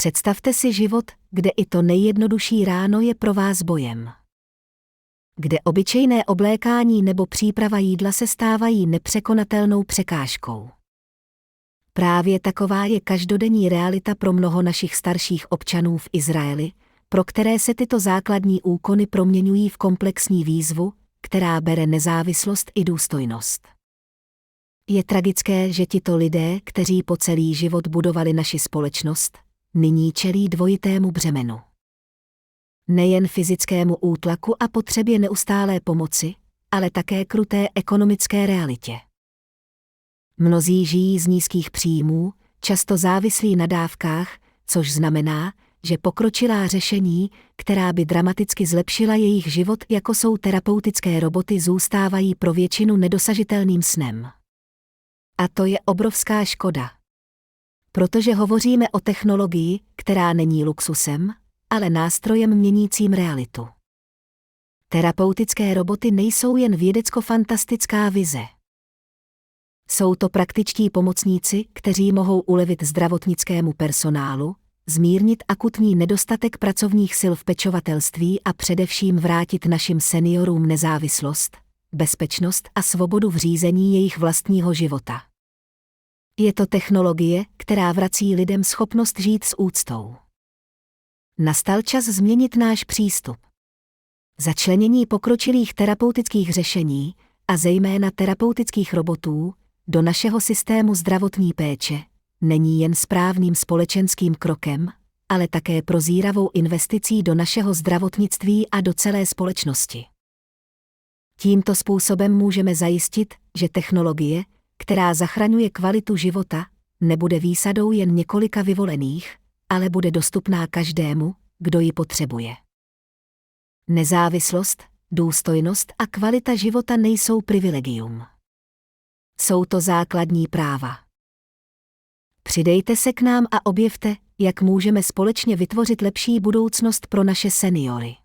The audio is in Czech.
Představte si život, kde i to nejjednodušší ráno je pro vás bojem. Kde obyčejné oblékání nebo příprava jídla se stávají nepřekonatelnou překážkou. Právě taková je každodenní realita pro mnoho našich starších občanů v Izraeli, pro které se tyto základní úkony proměňují v komplexní výzvu, která bere nezávislost i důstojnost. Je tragické, že tito lidé, kteří po celý život budovali naši společnost, nyní čelí dvojitému břemenu. Nejen fyzickému útlaku a potřebě neustálé pomoci, ale také kruté ekonomické realitě. Mnozí žijí z nízkých příjmů, často závislí na dávkách, což znamená, že pokročilá řešení, která by dramaticky zlepšila jejich život, jako jsou terapeutické roboty, zůstávají pro většinu nedosažitelným snem. A to je obrovská škoda. Protože hovoříme o technologii, která není luxusem, ale nástrojem měnícím realitu. Terapeutické roboty nejsou jen vědecko-fantastická vize. Jsou to praktičtí pomocníci, kteří mohou ulevit zdravotnickému personálu, zmírnit akutní nedostatek pracovních sil v pečovatelství a především vrátit našim seniorům nezávislost, bezpečnost a svobodu v řízení jejich vlastního života. Je to technologie, která vrací lidem schopnost žít s úctou. Nastal čas změnit náš přístup. Začlenění pokročilých terapeutických řešení, a zejména terapeutických robotů, do našeho systému zdravotní péče, není jen správným společenským krokem, ale také prozíravou investicí do našeho zdravotnictví a do celé společnosti. Tímto způsobem můžeme zajistit, že technologie, která zachraňuje kvalitu života, nebude výsadou jen několika vyvolených, ale bude dostupná každému, kdo ji potřebuje. Nezávislost, důstojnost a kvalita života nejsou privilegium. Jsou to základní práva. Přidejte se k nám a objevte, jak můžeme společně vytvořit lepší budoucnost pro naše seniory.